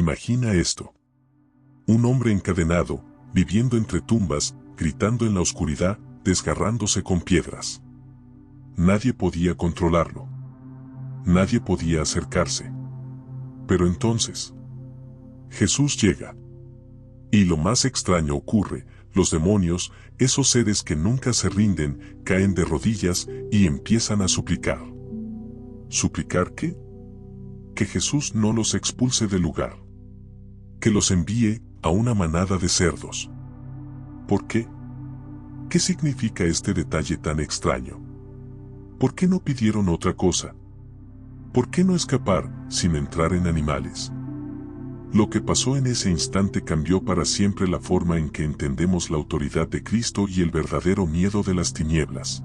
Imagina esto. Un hombre encadenado, viviendo entre tumbas, gritando en la oscuridad, desgarrándose con piedras. Nadie podía controlarlo. Nadie podía acercarse. Pero entonces, Jesús llega. Y lo más extraño ocurre, los demonios, esos seres que nunca se rinden, caen de rodillas y empiezan a suplicar. ¿Suplicar qué? Que Jesús no los expulse del lugar. Que los envíe a una manada de cerdos. ¿Por qué? ¿Qué significa este detalle tan extraño? ¿Por qué no pidieron otra cosa? ¿Por qué no escapar sin entrar en animales? Lo que pasó en ese instante cambió para siempre la forma en que entendemos la autoridad de Cristo y el verdadero miedo de las tinieblas.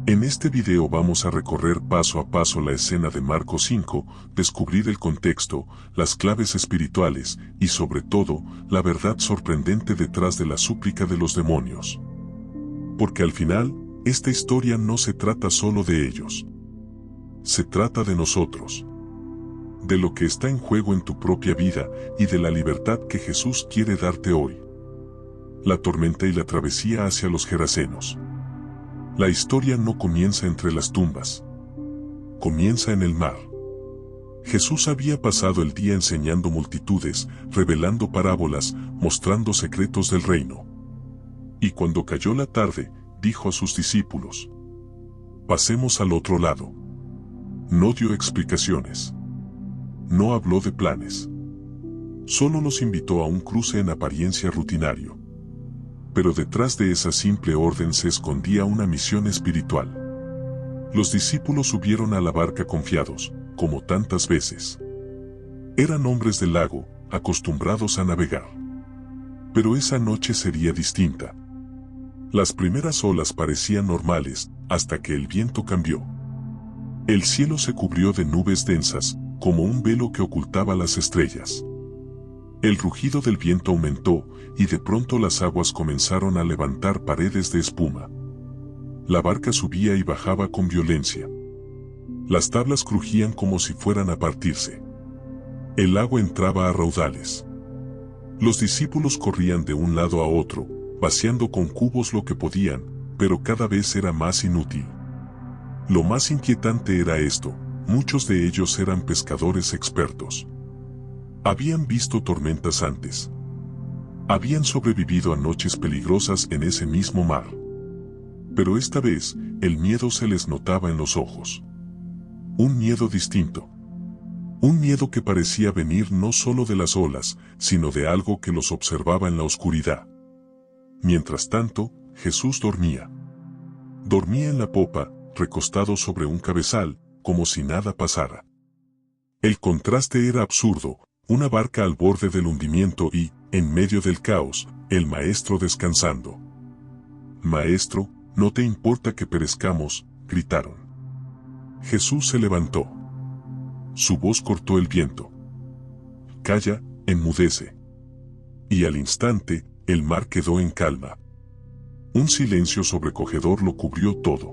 En este video vamos a recorrer paso a paso la escena de Marcos 5, descubrir el contexto, las claves espirituales y sobre todo, la verdad sorprendente detrás de la súplica de los demonios. Porque al final, esta historia no se trata solo de ellos. Se trata de nosotros. De lo que está en juego en tu propia vida y de la libertad que Jesús quiere darte hoy. La tormenta y la travesía hacia los Gerasenos. La historia no comienza entre las tumbas. Comienza en el mar. Jesús había pasado el día enseñando multitudes, revelando parábolas, mostrando secretos del reino. Y cuando cayó la tarde, dijo a sus discípulos: pasemos al otro lado. No dio explicaciones. No habló de planes. Solo nos invitó a un cruce en apariencia rutinario. Pero detrás de esa simple orden se escondía una misión espiritual. Los discípulos subieron a la barca confiados, como tantas veces. Eran hombres del lago, acostumbrados a navegar. Pero esa noche sería distinta. Las primeras olas parecían normales, hasta que el viento cambió. El cielo se cubrió de nubes densas, como un velo que ocultaba las estrellas. El rugido del viento aumentó, y de pronto las aguas comenzaron a levantar paredes de espuma. La barca subía y bajaba con violencia. Las tablas crujían como si fueran a partirse. El agua entraba a raudales. Los discípulos corrían de un lado a otro, vaciando con cubos lo que podían, pero cada vez era más inútil. Lo más inquietante era esto: muchos de ellos eran pescadores expertos. Habían visto tormentas antes. Habían sobrevivido a noches peligrosas en ese mismo mar. Pero esta vez, el miedo se les notaba en los ojos. Un miedo distinto. Un miedo que parecía venir no solo de las olas, sino de algo que los observaba en la oscuridad. Mientras tanto, Jesús dormía. Dormía en la popa, recostado sobre un cabezal, como si nada pasara. El contraste era absurdo: una barca al borde del hundimiento y, en medio del caos, el maestro descansando. «Maestro, ¿no te importa que perezcamos?», gritaron. Jesús se levantó. Su voz cortó el viento. «Calla, enmudece». Y al instante, el mar quedó en calma. Un silencio sobrecogedor lo cubrió todo.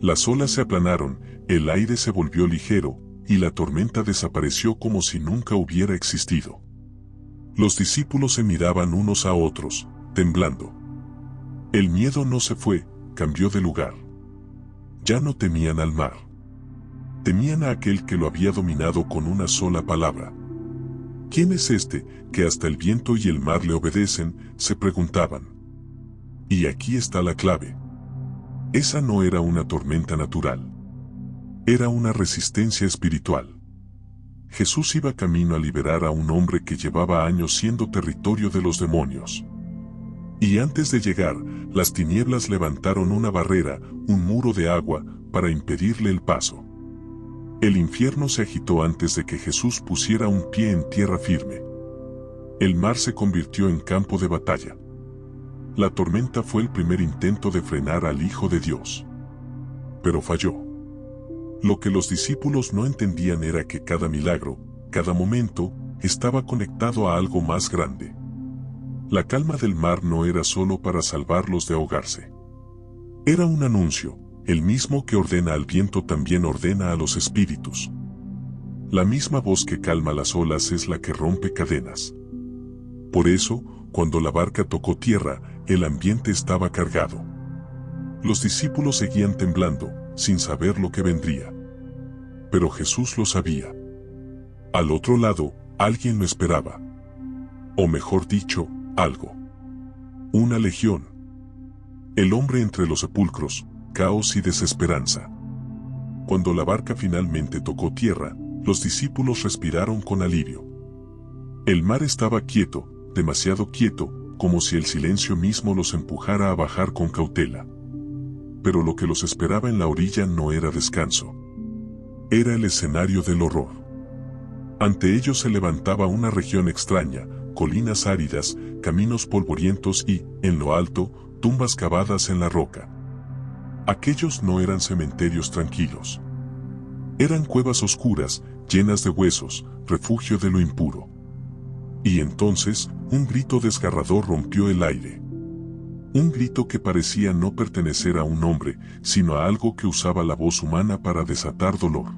Las olas se aplanaron, el aire se volvió ligero, y la tormenta desapareció como si nunca hubiera existido. Los discípulos se miraban unos a otros, temblando. El miedo no se fue, cambió de lugar. Ya no temían al mar. Temían a aquel que lo había dominado con una sola palabra. ¿Quién es este, que hasta el viento y el mar le obedecen?, se preguntaban. Y aquí está la clave. Esa no era una tormenta natural. Era una resistencia espiritual. Jesús iba camino a liberar a un hombre que llevaba años siendo territorio de los demonios. Y antes de llegar, las tinieblas levantaron una barrera, un muro de agua, para impedirle el paso. El infierno se agitó antes de que Jesús pusiera un pie en tierra firme. El mar se convirtió en campo de batalla. La tormenta fue el primer intento de frenar al Hijo de Dios. Pero falló. Lo que los discípulos no entendían era que cada milagro, cada momento, estaba conectado a algo más grande. La calma del mar no era solo para salvarlos de ahogarse. Era un anuncio: el mismo que ordena al viento también ordena a los espíritus. La misma voz que calma las olas es la que rompe cadenas. Por eso, cuando la barca tocó tierra, el ambiente estaba cargado. Los discípulos seguían temblando, sin saber lo que vendría. Pero Jesús lo sabía. Al otro lado, alguien lo esperaba. O mejor dicho, algo. Una legión. El hombre entre los sepulcros, caos y desesperanza. Cuando la barca finalmente tocó tierra, los discípulos respiraron con alivio. El mar estaba quieto, demasiado quieto, como si el silencio mismo los empujara a bajar con cautela. Pero lo que los esperaba en la orilla no era descanso. Era el escenario del horror. Ante ellos se levantaba una región extraña, colinas áridas, caminos polvorientos y, en lo alto, tumbas cavadas en la roca. Aquellos no eran cementerios tranquilos. Eran cuevas oscuras, llenas de huesos, refugio de lo impuro. Y entonces, un grito desgarrador rompió el aire. Un grito que parecía no pertenecer a un hombre, sino a algo que usaba la voz humana para desatar dolor.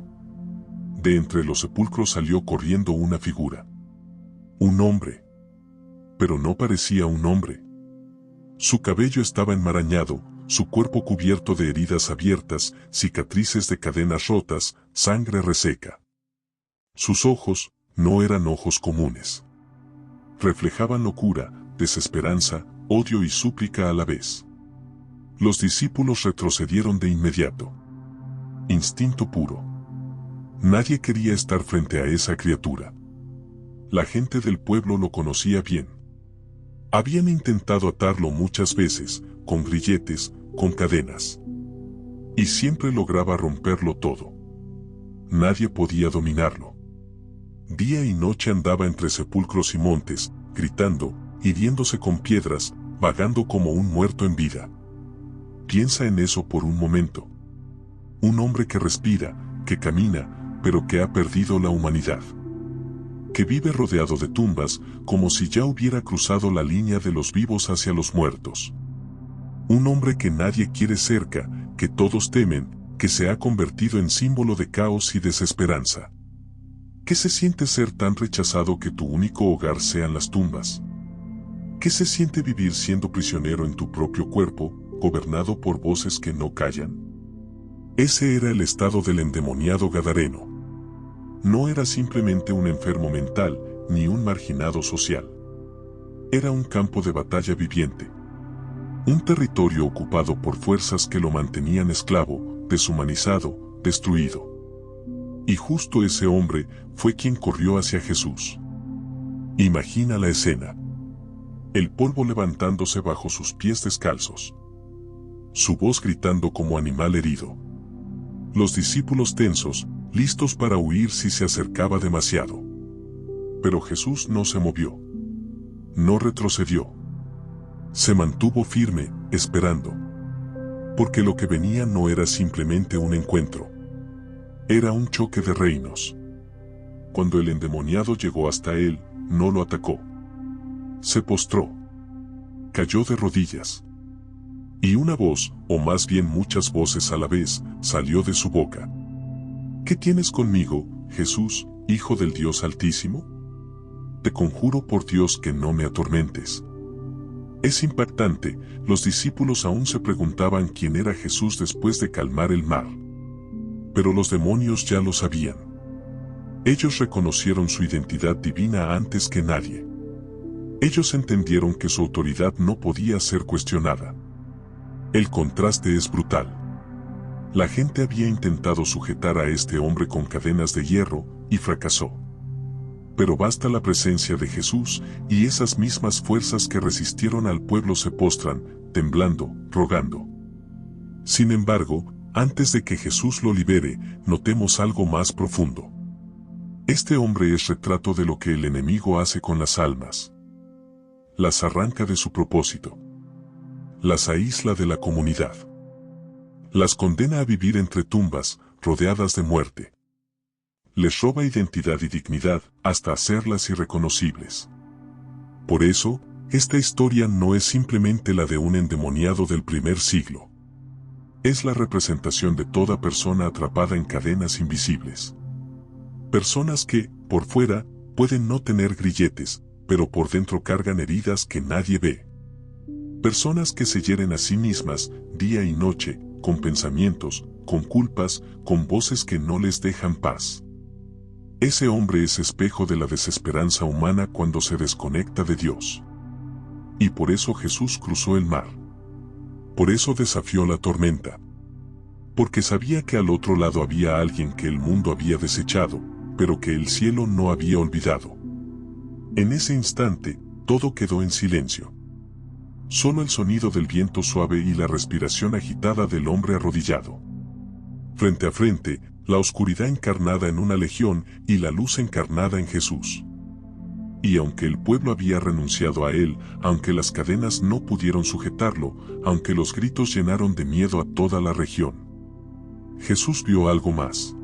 De entre los sepulcros salió corriendo una figura. Un hombre. Pero no parecía un hombre. Su cabello estaba enmarañado, su cuerpo cubierto de heridas abiertas, cicatrices de cadenas rotas, sangre reseca. Sus ojos no eran ojos comunes. Reflejaban locura, desesperanza, odio y súplica a la vez. Los discípulos retrocedieron de inmediato. Instinto puro. Nadie quería estar frente a esa criatura. La gente del pueblo lo conocía bien. Habían intentado atarlo muchas veces, con grilletes, con cadenas. Y siempre lograba romperlo todo. Nadie podía dominarlo. Día y noche andaba entre sepulcros y montes, gritando, hiriéndose con piedras, vagando como un muerto en vida. Piensa en eso por un momento. Un hombre que respira, que camina, pero que ha perdido la humanidad. Que vive rodeado de tumbas, como si ya hubiera cruzado la línea de los vivos hacia los muertos. Un hombre que nadie quiere cerca, que todos temen, que se ha convertido en símbolo de caos y desesperanza. ¿Qué se siente ser tan rechazado que tu único hogar sean las tumbas? ¿Qué se siente vivir siendo prisionero en tu propio cuerpo, gobernado por voces que no callan? Ese era el estado del endemoniado gadareno. No era simplemente un enfermo mental, ni un marginado social. Era un campo de batalla viviente. Un territorio ocupado por fuerzas que lo mantenían esclavo, deshumanizado, destruido. Y justo ese hombre fue quien corrió hacia Jesús. Imagina la escena. El polvo levantándose bajo sus pies descalzos. Su voz gritando como animal herido. Los discípulos tensos, listos para huir si se acercaba demasiado. Pero Jesús no se movió. No retrocedió. Se mantuvo firme, esperando. Porque lo que venía no era simplemente un encuentro. Era un choque de reinos. Cuando el endemoniado llegó hasta él, no lo atacó. Se postró. Cayó de rodillas. Y una voz, o más bien muchas voces a la vez, salió de su boca. ¿Qué tienes conmigo, Jesús, Hijo del Dios Altísimo? Te conjuro por Dios que no me atormentes. Es impactante, los discípulos aún se preguntaban quién era Jesús después de calmar el mar. Pero los demonios ya lo sabían. Ellos reconocieron su identidad divina antes que nadie. Ellos entendieron que su autoridad no podía ser cuestionada. El contraste es brutal. La gente había intentado sujetar a este hombre con cadenas de hierro, y fracasó. Pero basta la presencia de Jesús, y esas mismas fuerzas que resistieron al pueblo se postran, temblando, rogando. Sin embargo, antes de que Jesús lo libere, notemos algo más profundo. Este hombre es retrato de lo que el enemigo hace con las almas. Las arranca de su propósito. Las aísla de la comunidad. Las condena a vivir entre tumbas, rodeadas de muerte. Les roba identidad y dignidad, hasta hacerlas irreconocibles. Por eso, esta historia no es simplemente la de un endemoniado del primer siglo. Es la representación de toda persona atrapada en cadenas invisibles. Personas que, por fuera, pueden no tener grilletes, pero por dentro cargan heridas que nadie ve. Personas que se hieren a sí mismas, día y noche, con pensamientos, con culpas, con voces que no les dejan paz. Ese hombre es espejo de la desesperanza humana cuando se desconecta de Dios. Y por eso Jesús cruzó el mar. Por eso desafió la tormenta. Porque sabía que al otro lado había alguien que el mundo había desechado, pero que el cielo no había olvidado. En ese instante, todo quedó en silencio. Solo el sonido del viento suave y la respiración agitada del hombre arrodillado. Frente a frente, la oscuridad encarnada en una legión y la luz encarnada en Jesús. Y aunque el pueblo había renunciado a él, aunque las cadenas no pudieron sujetarlo, aunque los gritos llenaron de miedo a toda la región, Jesús vio algo más.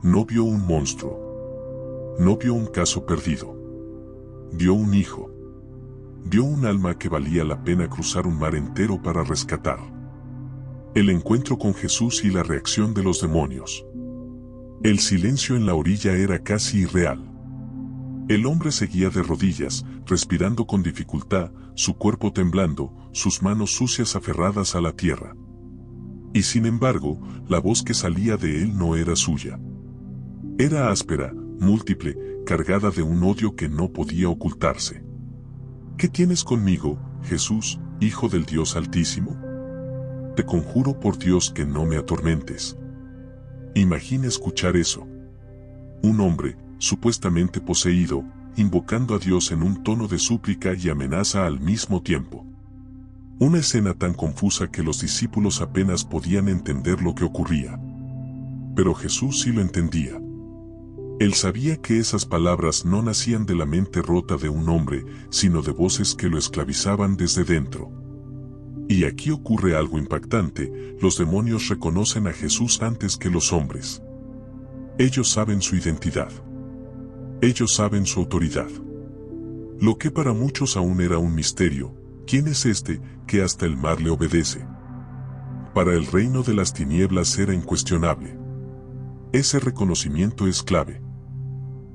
No vio un monstruo. No vio un caso perdido. Vio un hijo. Vio un alma que valía la pena cruzar un mar entero para rescatar. El encuentro con Jesús y la reacción de los demonios. El silencio en la orilla era casi irreal. El hombre seguía de rodillas, respirando con dificultad, su cuerpo temblando, sus manos sucias aferradas a la tierra. Y sin embargo, la voz que salía de él no era suya. Era áspera, múltiple, cargada de un odio que no podía ocultarse. ¿Qué tienes conmigo, Jesús, Hijo del Dios Altísimo? Te conjuro por Dios que no me atormentes. Imagina escuchar eso. Un hombre, supuestamente poseído, invocando a Dios en un tono de súplica y amenaza al mismo tiempo. Una escena tan confusa que los discípulos apenas podían entender lo que ocurría. Pero Jesús sí lo entendía. Él sabía que esas palabras no nacían de la mente rota de un hombre, sino de voces que lo esclavizaban desde dentro. Y aquí ocurre algo impactante: los demonios reconocen a Jesús antes que los hombres. Ellos saben su identidad. Ellos saben su autoridad. Lo que para muchos aún era un misterio: ¿quién es este, que hasta el mar le obedece? Para el reino de las tinieblas era incuestionable. Ese reconocimiento es clave,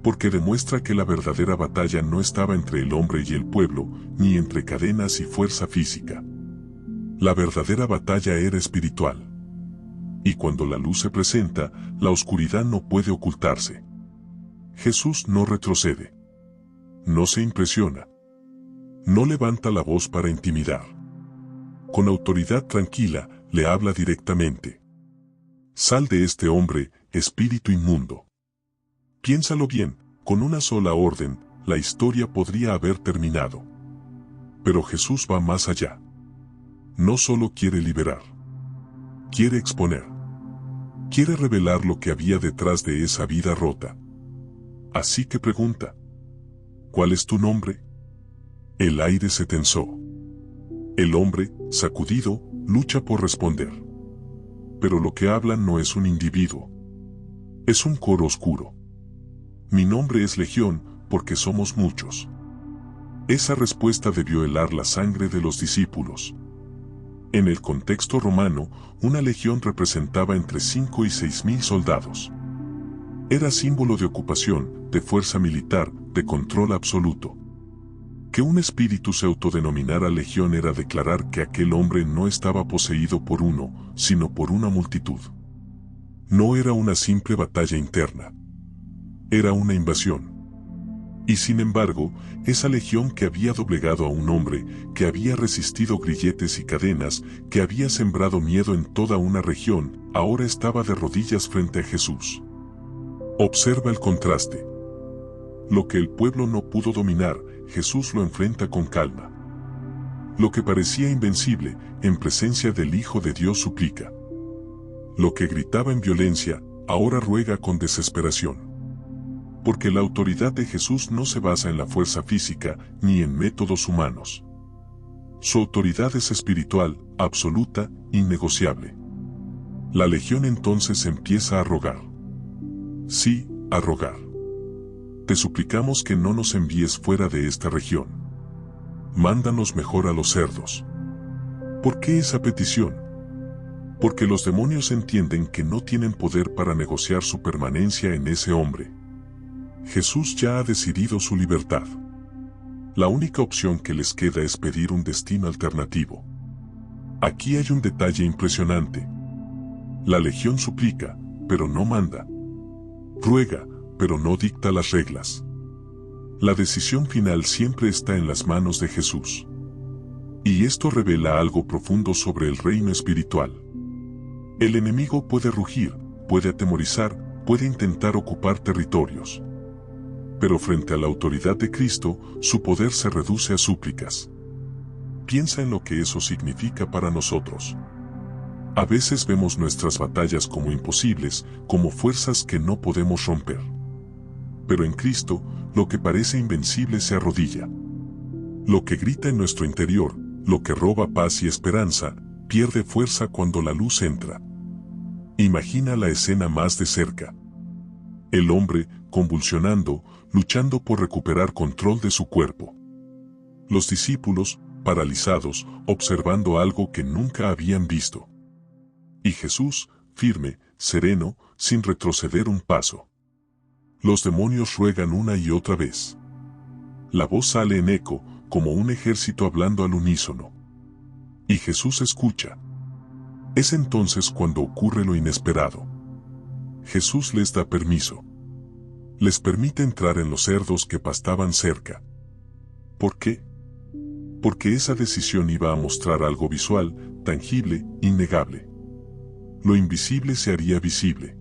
porque demuestra que la verdadera batalla no estaba entre el hombre y el pueblo, ni entre cadenas y fuerza física. La verdadera batalla era espiritual. Y cuando la luz se presenta, la oscuridad no puede ocultarse. Jesús no retrocede. No se impresiona. No levanta la voz para intimidar. Con autoridad tranquila, le habla directamente. Sal de este hombre, espíritu inmundo. Piénsalo bien, con una sola orden, la historia podría haber terminado. Pero Jesús va más allá. No solo quiere liberar. Quiere exponer. Quiere revelar lo que había detrás de esa vida rota. Así que pregunta: ¿cuál es tu nombre? El aire se tensó. El hombre, sacudido, lucha por responder. Pero lo que habla no es un individuo. Es un coro oscuro. Mi nombre es Legión, porque somos muchos. Esa respuesta debió helar la sangre de los discípulos. En el contexto romano, una legión representaba entre 5 y 6.000 soldados. Era símbolo de ocupación, de fuerza militar, de control absoluto. Que un espíritu se autodenominara legión era declarar que aquel hombre no estaba poseído por uno, sino por una multitud. No era una simple batalla interna. Era una invasión. Y sin embargo, esa legión que había doblegado a un hombre, que había resistido grilletes y cadenas, que había sembrado miedo en toda una región, ahora estaba de rodillas frente a Jesús. Observa el contraste. Lo que el pueblo no pudo dominar, Jesús lo enfrenta con calma. Lo que parecía invencible, en presencia del Hijo de Dios suplica. Lo que gritaba en violencia, ahora ruega con desesperación. Porque la autoridad de Jesús no se basa en la fuerza física, ni en métodos humanos. Su autoridad es espiritual, absoluta, innegociable. La legión entonces empieza a rogar. Sí, a rogar. Te suplicamos que no nos envíes fuera de esta región. Mándanos mejor a los cerdos. ¿Por qué esa petición? Porque los demonios entienden que no tienen poder para negociar su permanencia en ese hombre. Jesús ya ha decidido su libertad. La única opción que les queda es pedir un destino alternativo. Aquí hay un detalle impresionante. La legión suplica, pero no manda. Ruega, pero no dicta las reglas. La decisión final siempre está en las manos de Jesús. Y esto revela algo profundo sobre el reino espiritual. El enemigo puede rugir, puede atemorizar, puede intentar ocupar territorios. Pero frente a la autoridad de Cristo, su poder se reduce a súplicas. Piensa en lo que eso significa para nosotros. A veces vemos nuestras batallas como imposibles, como fuerzas que no podemos romper. Pero en Cristo, lo que parece invencible se arrodilla. Lo que grita en nuestro interior, lo que roba paz y esperanza, pierde fuerza cuando la luz entra. Imagina la escena más de cerca. El hombre, convulsionando, luchando por recuperar control de su cuerpo. Los discípulos, paralizados, observando algo que nunca habían visto. Y Jesús, firme, sereno, sin retroceder un paso. Los demonios ruegan una y otra vez. La voz sale en eco, como un ejército hablando al unísono. Y Jesús escucha. Es entonces cuando ocurre lo inesperado. Jesús les da permiso. Les permite entrar en los cerdos que pastaban cerca. ¿Por qué? Porque esa decisión iba a mostrar algo visual, tangible, innegable. Lo invisible se haría visible.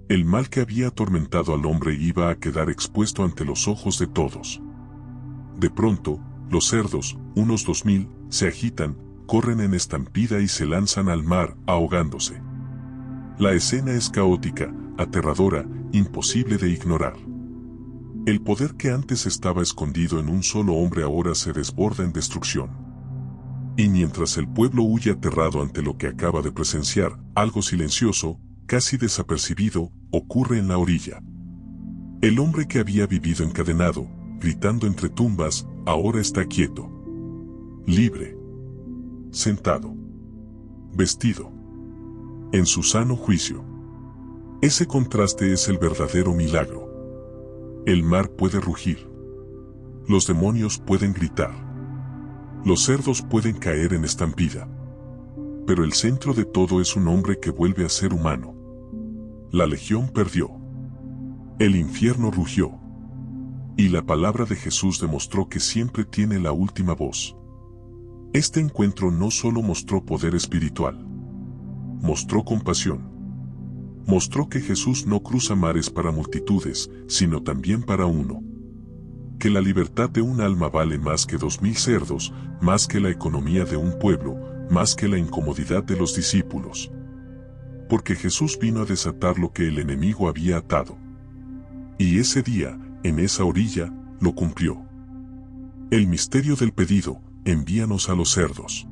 El mal que había atormentado al hombre iba a quedar expuesto ante los ojos de todos. De pronto, los cerdos, unos 2000, se agitan, corren en estampida y se lanzan al mar, ahogándose. La escena es caótica, aterradora, imposible de ignorar. El poder que antes estaba escondido en un solo hombre ahora se desborda en destrucción. Y mientras el pueblo huye aterrado ante lo que acaba de presenciar, algo silencioso, casi desapercibido, ocurre en la orilla. El hombre que había vivido encadenado, gritando entre tumbas, ahora está quieto. Libre. Sentado. Vestido. En su sano juicio. Ese contraste es el verdadero milagro. El mar puede rugir. Los demonios pueden gritar. Los cerdos pueden caer en estampida. Pero el centro de todo es un hombre que vuelve a ser humano. La legión perdió. El infierno rugió. Y la palabra de Jesús demostró que siempre tiene la última voz. Este encuentro no solo mostró poder espiritual. Mostró compasión. Mostró que Jesús no cruza mares para multitudes, sino también para uno. Que la libertad de un alma vale más que 2000 cerdos, más que la economía de un pueblo, más que la incomodidad de los discípulos. Porque Jesús vino a desatar lo que el enemigo había atado. Y ese día, en esa orilla, lo cumplió. El misterio del pedido, envíanos a los cerdos.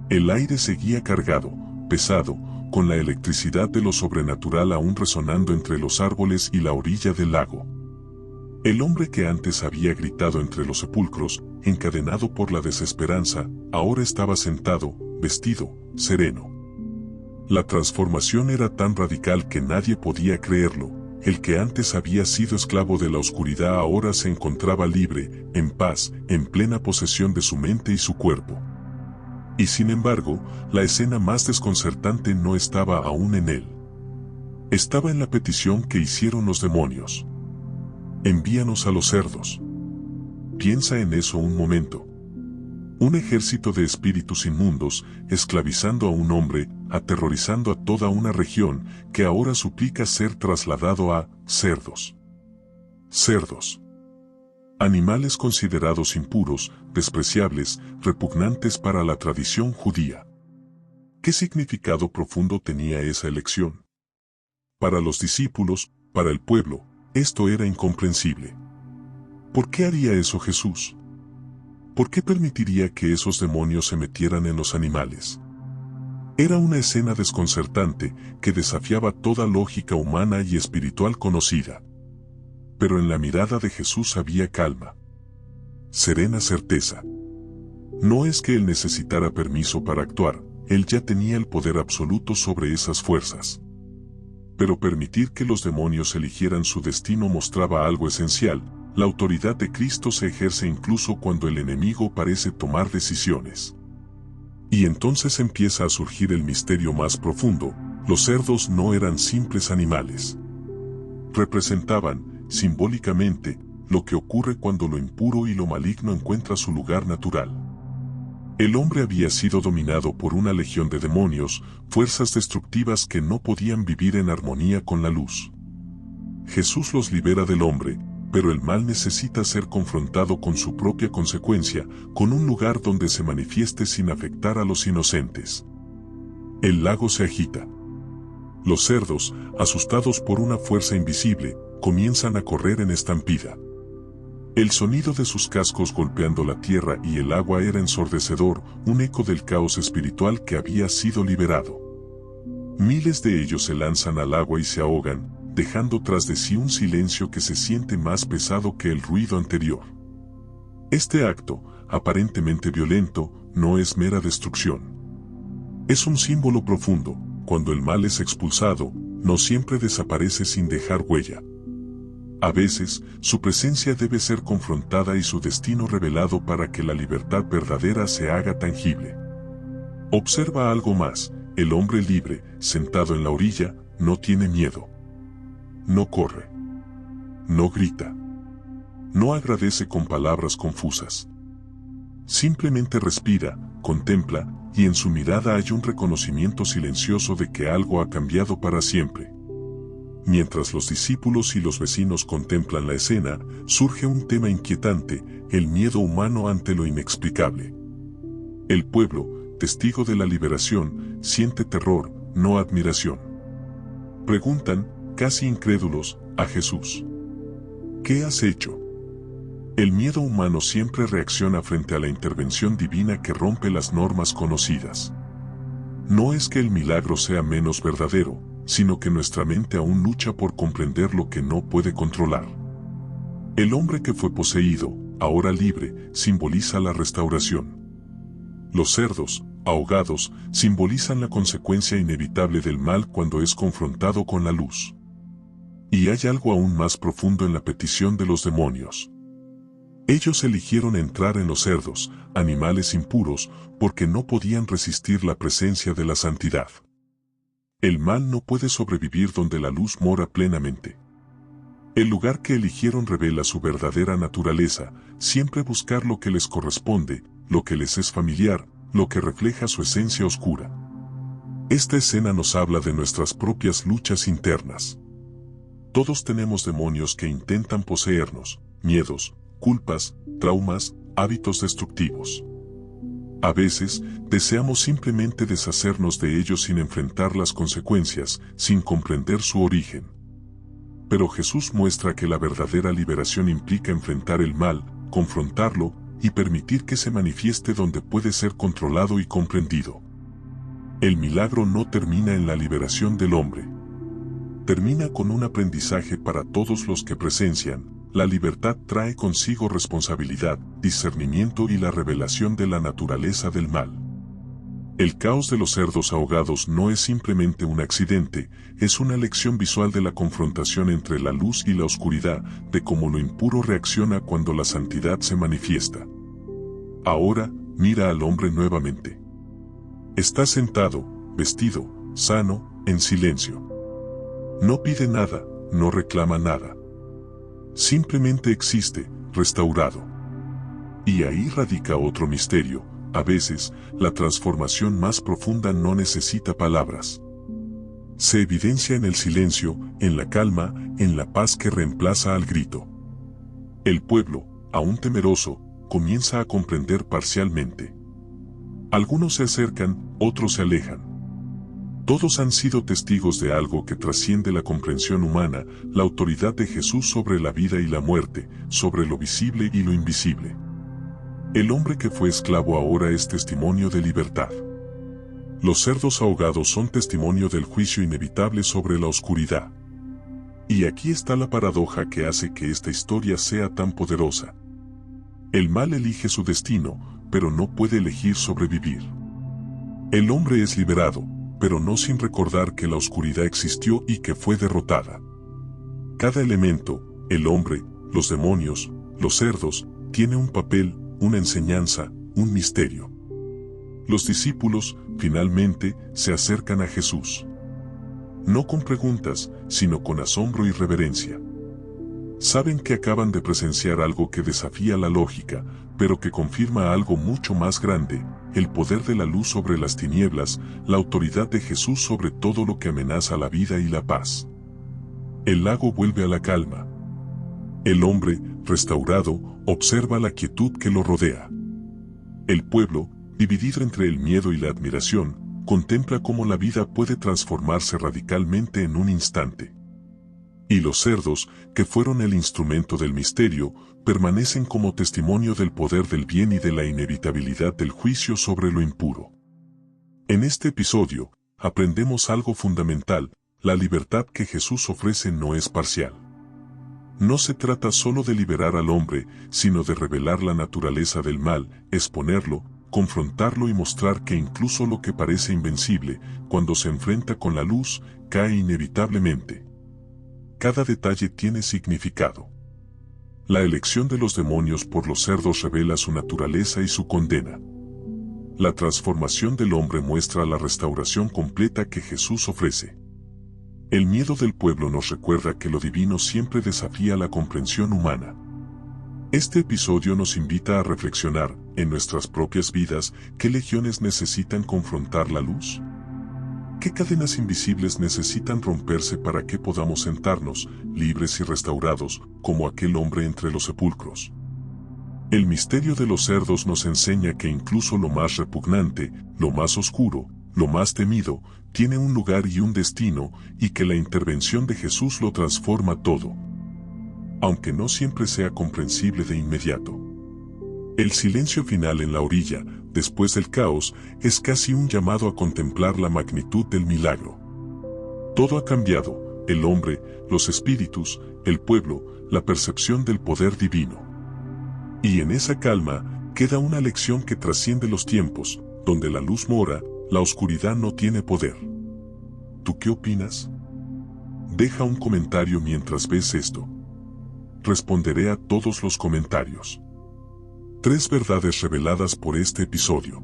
El aire seguía cargado, pesado, con la electricidad de lo sobrenatural aún resonando entre los árboles y la orilla del lago. El hombre que antes había gritado entre los sepulcros, encadenado por la desesperanza, ahora estaba sentado, vestido, sereno. La transformación era tan radical que nadie podía creerlo. El que antes había sido esclavo de la oscuridad ahora se encontraba libre, en paz, en plena posesión de su mente y su cuerpo. Y sin embargo, la escena más desconcertante no estaba aún en él. Estaba en la petición que hicieron los demonios. Envíanos a los cerdos. Piensa en eso un momento. Un ejército de espíritus inmundos, esclavizando a un hombre, aterrorizando a toda una región, que ahora suplica ser trasladado a cerdos. Cerdos. Animales considerados impuros, despreciables, repugnantes para la tradición judía. ¿Qué significado profundo tenía esa elección? Para los discípulos, para el pueblo, esto era incomprensible. ¿Por qué haría eso Jesús? ¿Por qué permitiría que esos demonios se metieran en los animales? Era una escena desconcertante que desafiaba toda lógica humana y espiritual conocida. Pero en la mirada de Jesús había calma. Serena certeza. No es que él necesitara permiso para actuar, él ya tenía el poder absoluto sobre esas fuerzas. Pero permitir que los demonios eligieran su destino mostraba algo esencial: la autoridad de Cristo se ejerce incluso cuando el enemigo parece tomar decisiones. Y entonces empieza a surgir el misterio más profundo: los cerdos no eran simples animales. Representaban, simbólicamente, lo que ocurre cuando lo impuro y lo maligno encuentra su lugar natural. El hombre había sido dominado por una legión de demonios, fuerzas destructivas que no podían vivir en armonía con la luz. Jesús los libera del hombre, pero el mal necesita ser confrontado con su propia consecuencia, con un lugar donde se manifieste sin afectar a los inocentes. El lago se agita. Los cerdos, asustados por una fuerza invisible, comienzan a correr en estampida. El sonido de sus cascos golpeando la tierra y el agua era ensordecedor, un eco del caos espiritual que había sido liberado. Miles de ellos se lanzan al agua y se ahogan, dejando tras de sí un silencio que se siente más pesado que el ruido anterior. Este acto, aparentemente violento, no es mera destrucción. Es un símbolo profundo: cuando el mal es expulsado, no siempre desaparece sin dejar huella. A veces, su presencia debe ser confrontada y su destino revelado para que la libertad verdadera se haga tangible. Observa algo más: el hombre libre, sentado en la orilla, no tiene miedo. No corre. No grita. No agradece con palabras confusas. Simplemente respira, contempla, y en su mirada hay un reconocimiento silencioso de que algo ha cambiado para siempre. Mientras los discípulos y los vecinos contemplan la escena, surge un tema inquietante: el miedo humano ante lo inexplicable. El pueblo, testigo de la liberación, siente terror, no admiración. Preguntan, casi incrédulos, a Jesús: ¿qué has hecho? El miedo humano siempre reacciona frente a la intervención divina que rompe las normas conocidas. No es que el milagro sea menos verdadero, sino que nuestra mente aún lucha por comprender lo que no puede controlar. El hombre que fue poseído, ahora libre, simboliza la restauración. Los cerdos, ahogados, simbolizan la consecuencia inevitable del mal cuando es confrontado con la luz. Y hay algo aún más profundo en la petición de los demonios. Ellos eligieron entrar en los cerdos, animales impuros, porque no podían resistir la presencia de la santidad. El mal no puede sobrevivir donde la luz mora plenamente. El lugar que eligieron revela su verdadera naturaleza: siempre buscar lo que les corresponde, lo que les es familiar, lo que refleja su esencia oscura. Esta escena nos habla de nuestras propias luchas internas. Todos tenemos demonios que intentan poseernos: miedos, culpas, traumas, hábitos destructivos. A veces, deseamos simplemente deshacernos de ellos sin enfrentar las consecuencias, sin comprender su origen. Pero Jesús muestra que la verdadera liberación implica enfrentar el mal, confrontarlo, y permitir que se manifieste donde puede ser controlado y comprendido. El milagro no termina en la liberación del hombre. Termina con un aprendizaje para todos los que presencian. La libertad trae consigo responsabilidad, discernimiento y la revelación de la naturaleza del mal. El caos de los cerdos ahogados no es simplemente un accidente, es una lección visual de la confrontación entre la luz y la oscuridad, de cómo lo impuro reacciona cuando la santidad se manifiesta. Ahora, mira al hombre nuevamente. Está sentado, vestido, sano, en silencio. No pide nada, no reclama nada. Simplemente existe, restaurado. Y ahí radica otro misterio: a veces, la transformación más profunda no necesita palabras. Se evidencia en el silencio, en la calma, en la paz que reemplaza al grito. El pueblo, aún temeroso, comienza a comprender parcialmente. Algunos se acercan, otros se alejan. Todos han sido testigos de algo que trasciende la comprensión humana: la autoridad de Jesús sobre la vida y la muerte, sobre lo visible y lo invisible. El hombre que fue esclavo ahora es testimonio de libertad. Los cerdos ahogados son testimonio del juicio inevitable sobre la oscuridad. Y aquí está la paradoja que hace que esta historia sea tan poderosa. El mal elige su destino, pero no puede elegir sobrevivir. El hombre es liberado, pero no sin recordar que la oscuridad existió y que fue derrotada. Cada elemento, el hombre, los demonios, los cerdos, tiene un papel, una enseñanza, un misterio. Los discípulos, finalmente, se acercan a Jesús. No con preguntas, sino con asombro y reverencia. Saben que acaban de presenciar algo que desafía la lógica, pero que confirma algo mucho más grande, el poder de la luz sobre las tinieblas, la autoridad de Jesús sobre todo lo que amenaza la vida y la paz. El lago vuelve a la calma. El hombre, restaurado, observa la quietud que lo rodea. El pueblo, dividido entre el miedo y la admiración, contempla cómo la vida puede transformarse radicalmente en un instante. Y los cerdos, que fueron el instrumento del misterio, permanecen como testimonio del poder del bien y de la inevitabilidad del juicio sobre lo impuro. En este episodio, aprendemos algo fundamental: la libertad que Jesús ofrece no es parcial. No se trata solo de liberar al hombre, sino de revelar la naturaleza del mal, exponerlo, confrontarlo y mostrar que incluso lo que parece invencible, cuando se enfrenta con la luz, cae inevitablemente. Cada detalle tiene significado. La elección de los demonios por los cerdos revela su naturaleza y su condena. La transformación del hombre muestra la restauración completa que Jesús ofrece. El miedo del pueblo nos recuerda que lo divino siempre desafía la comprensión humana. Este episodio nos invita a reflexionar, en nuestras propias vidas, ¿qué legiones necesitan confrontar la luz? ¿Qué cadenas invisibles necesitan romperse para que podamos sentarnos, libres y restaurados, como aquel hombre entre los sepulcros? El misterio de los cerdos nos enseña que incluso lo más repugnante, lo más oscuro, lo más temido, tiene un lugar y un destino, y que la intervención de Jesús lo transforma todo, aunque no siempre sea comprensible de inmediato. El silencio final en la orilla, después del caos, es casi un llamado a contemplar la magnitud del milagro. Todo ha cambiado: el hombre, los espíritus, el pueblo, la percepción del poder divino. Y en esa calma, queda una lección que trasciende los tiempos: donde la luz mora, la oscuridad no tiene poder. ¿Tú qué opinas? Deja un comentario mientras ves esto. Responderé a todos los comentarios. 3 verdades reveladas por este episodio.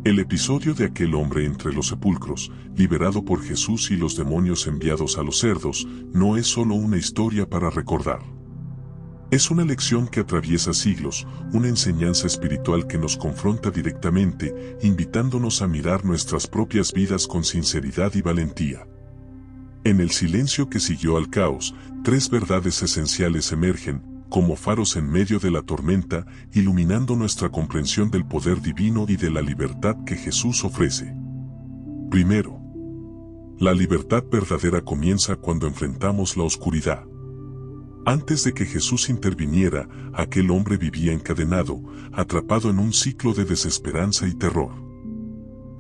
El episodio de aquel hombre entre los sepulcros, liberado por Jesús y los demonios enviados a los cerdos, no es solo una historia para recordar. Es una lección que atraviesa siglos, una enseñanza espiritual que nos confronta directamente, invitándonos a mirar nuestras propias vidas con sinceridad y valentía. En el silencio que siguió al caos, 3 verdades esenciales emergen, como faros en medio de la tormenta, iluminando nuestra comprensión del poder divino y de la libertad que Jesús ofrece. Primero, la libertad verdadera comienza cuando enfrentamos la oscuridad. Antes de que Jesús interviniera, aquel hombre vivía encadenado, atrapado en un ciclo de desesperanza y terror.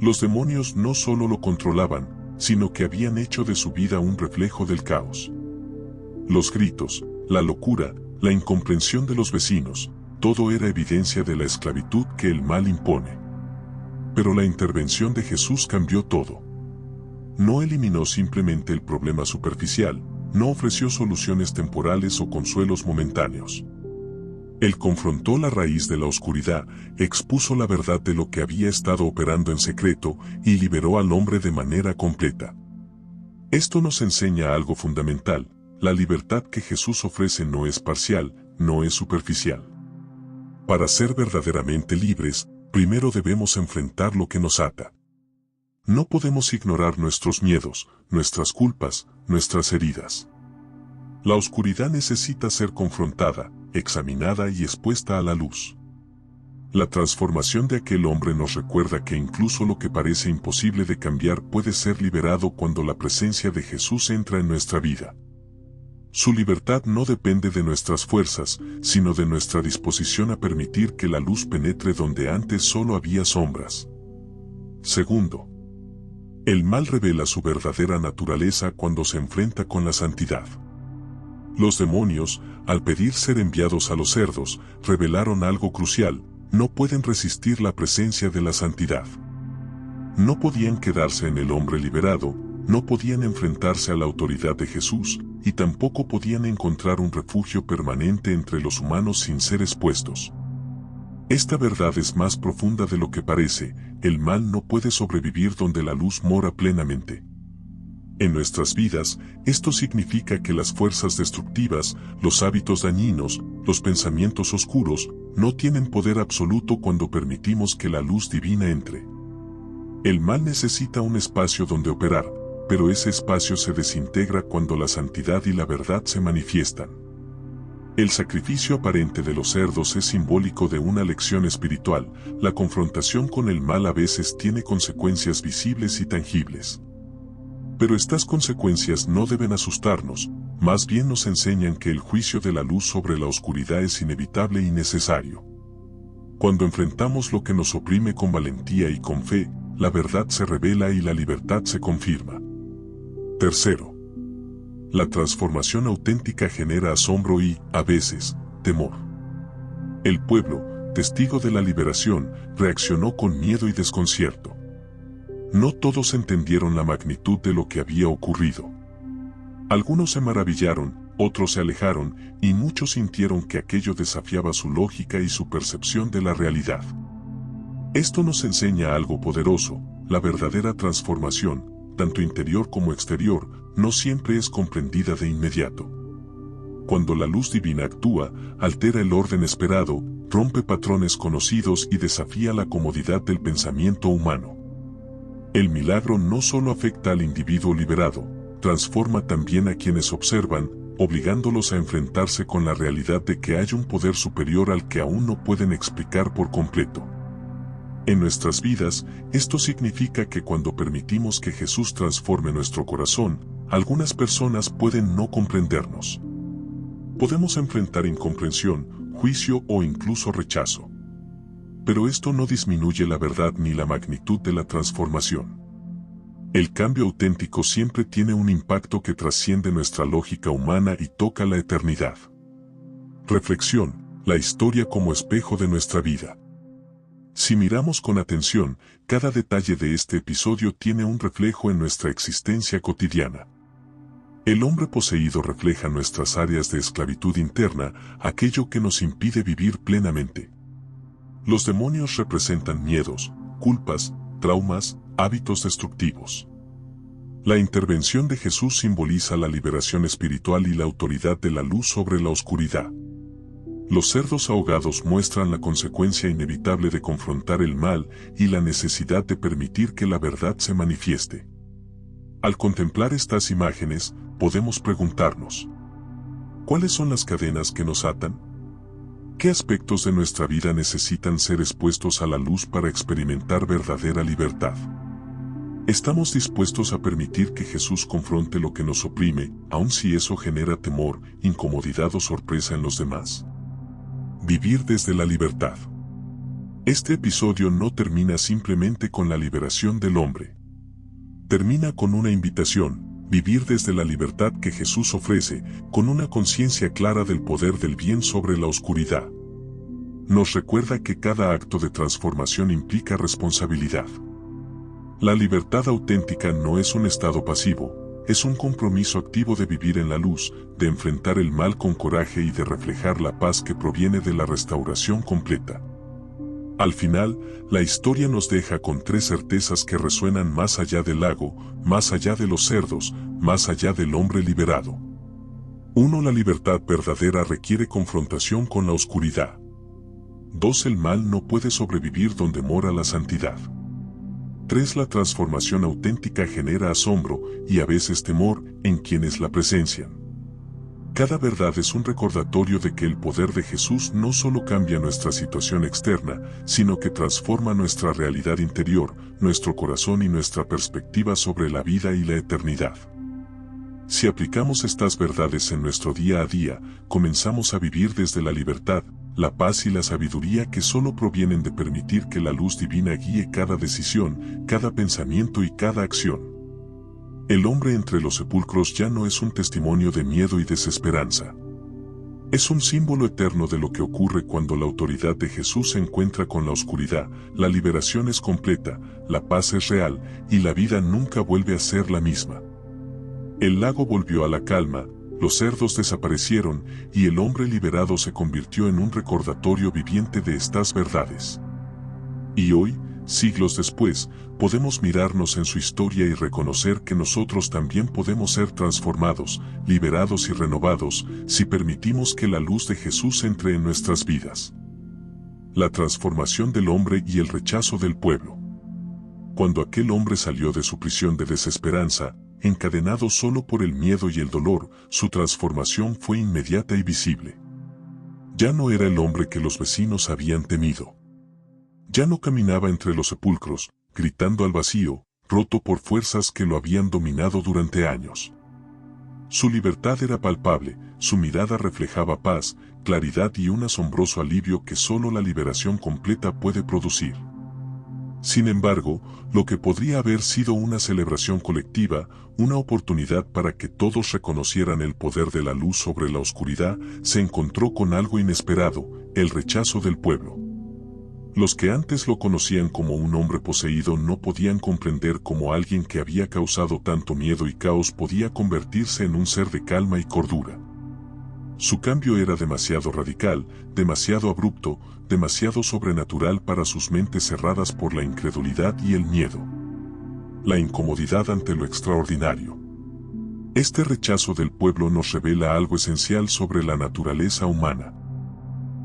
Los demonios no solo lo controlaban, sino que habían hecho de su vida un reflejo del caos. Los gritos, la locura, la incomprensión de los vecinos, todo era evidencia de la esclavitud que el mal impone. Pero la intervención de Jesús cambió todo. No eliminó simplemente el problema superficial, no ofreció soluciones temporales o consuelos momentáneos. Él confrontó la raíz de la oscuridad, expuso la verdad de lo que había estado operando en secreto y liberó al hombre de manera completa. Esto nos enseña algo fundamental: la libertad que Jesús ofrece no es parcial, no es superficial. Para ser verdaderamente libres, primero debemos enfrentar lo que nos ata. No podemos ignorar nuestros miedos, nuestras culpas, nuestras heridas. La oscuridad necesita ser confrontada, examinada y expuesta a la luz. La transformación de aquel hombre nos recuerda que incluso lo que parece imposible de cambiar puede ser liberado cuando la presencia de Jesús entra en nuestra vida. Su libertad no depende de nuestras fuerzas, sino de nuestra disposición a permitir que la luz penetre donde antes solo había sombras. Segundo, el mal revela su verdadera naturaleza cuando se enfrenta con la santidad. Los demonios, al pedir ser enviados a los cerdos, revelaron algo crucial: no pueden resistir la presencia de la santidad. No podían quedarse en el hombre liberado, no podían enfrentarse a la autoridad de Jesús, y tampoco podían encontrar un refugio permanente entre los humanos sin ser expuestos. Esta verdad es más profunda de lo que parece, el mal no puede sobrevivir donde la luz mora plenamente. En nuestras vidas, esto significa que las fuerzas destructivas, los hábitos dañinos, los pensamientos oscuros, no tienen poder absoluto cuando permitimos que la luz divina entre. El mal necesita un espacio donde operar, pero ese espacio se desintegra cuando la santidad y la verdad se manifiestan. El sacrificio aparente de los cerdos es simbólico de una lección espiritual. La confrontación con el mal a veces tiene consecuencias visibles y tangibles. Pero estas consecuencias no deben asustarnos, más bien nos enseñan que el juicio de la luz sobre la oscuridad es inevitable y necesario. Cuando enfrentamos lo que nos oprime con valentía y con fe, la verdad se revela y la libertad se confirma. Tercero, la transformación auténtica genera asombro y, a veces, temor. El pueblo, testigo de la liberación, reaccionó con miedo y desconcierto. No todos entendieron la magnitud de lo que había ocurrido. Algunos se maravillaron, otros se alejaron, y muchos sintieron que aquello desafiaba su lógica y su percepción de la realidad. Esto nos enseña algo poderoso: la verdadera transformación, tanto interior como exterior, no siempre es comprendida de inmediato. Cuando la luz divina actúa, altera el orden esperado, rompe patrones conocidos y desafía la comodidad del pensamiento humano. El milagro no solo afecta al individuo liberado, transforma también a quienes observan, obligándolos a enfrentarse con la realidad de que hay un poder superior al que aún no pueden explicar por completo. En nuestras vidas, esto significa que cuando permitimos que Jesús transforme nuestro corazón, algunas personas pueden no comprendernos. Podemos enfrentar incomprensión, juicio o incluso rechazo. Pero esto no disminuye la verdad ni la magnitud de la transformación. El cambio auténtico siempre tiene un impacto que trasciende nuestra lógica humana y toca la eternidad. Reflexión: la historia como espejo de nuestra vida. Si miramos con atención, cada detalle de este episodio tiene un reflejo en nuestra existencia cotidiana. El hombre poseído refleja nuestras áreas de esclavitud interna, aquello que nos impide vivir plenamente. Los demonios representan miedos, culpas, traumas, hábitos destructivos. La intervención de Jesús simboliza la liberación espiritual y la autoridad de la luz sobre la oscuridad. Los cerdos ahogados muestran la consecuencia inevitable de confrontar el mal y la necesidad de permitir que la verdad se manifieste. Al contemplar estas imágenes, podemos preguntarnos: ¿cuáles son las cadenas que nos atan? ¿Qué aspectos de nuestra vida necesitan ser expuestos a la luz para experimentar verdadera libertad? ¿Estamos dispuestos a permitir que Jesús confronte lo que nos oprime, aun si eso genera temor, incomodidad o sorpresa en los demás? Vivir desde la libertad. Este episodio no termina simplemente con la liberación del hombre. Termina con una invitación: vivir desde la libertad que Jesús ofrece, con una conciencia clara del poder del bien sobre la oscuridad. Nos recuerda que cada acto de transformación implica responsabilidad. La libertad auténtica no es un estado pasivo, es un compromiso activo de vivir en la luz, de enfrentar el mal con coraje y de reflejar la paz que proviene de la restauración completa. Al final, la historia nos deja con tres certezas que resuenan más allá del lago, más allá de los cerdos, más allá del hombre liberado. 1. La libertad verdadera requiere confrontación con la oscuridad. 2. El mal no puede sobrevivir donde mora la santidad. 3. La transformación auténtica genera asombro, y a veces temor, en quienes la presencian. Cada verdad es un recordatorio de que el poder de Jesús no solo cambia nuestra situación externa, sino que transforma nuestra realidad interior, nuestro corazón y nuestra perspectiva sobre la vida y la eternidad. Si aplicamos estas verdades en nuestro día a día, comenzamos a vivir desde la libertad, la paz y la sabiduría que solo provienen de permitir que la luz divina guíe cada decisión, cada pensamiento y cada acción. El hombre entre los sepulcros ya no es un testimonio de miedo y desesperanza. Es un símbolo eterno de lo que ocurre cuando la autoridad de Jesús se encuentra con la oscuridad, la liberación es completa, la paz es real, y la vida nunca vuelve a ser la misma. El lago volvió a la calma, los cerdos desaparecieron, y el hombre liberado se convirtió en un recordatorio viviente de estas verdades. Y hoy, siglos después, podemos mirarnos en su historia y reconocer que nosotros también podemos ser transformados, liberados y renovados, si permitimos que la luz de Jesús entre en nuestras vidas. La transformación del hombre y el rechazo del pueblo. Cuando aquel hombre salió de su prisión de desesperanza, encadenado solo por el miedo y el dolor, su transformación fue inmediata y visible. Ya no era el hombre que los vecinos habían temido. Ya no caminaba entre los sepulcros, gritando al vacío, roto por fuerzas que lo habían dominado durante años. Su libertad era palpable, su mirada reflejaba paz, claridad y un asombroso alivio que solo la liberación completa puede producir. Sin embargo, lo que podría haber sido una celebración colectiva, una oportunidad para que todos reconocieran el poder de la luz sobre la oscuridad, se encontró con algo inesperado, el rechazo del pueblo. Los que antes lo conocían como un hombre poseído no podían comprender cómo alguien que había causado tanto miedo y caos podía convertirse en un ser de calma y cordura. Su cambio era demasiado radical, demasiado abrupto, demasiado sobrenatural para sus mentes cerradas por la incredulidad y el miedo. La incomodidad ante lo extraordinario. Este rechazo del pueblo nos revela algo esencial sobre la naturaleza humana.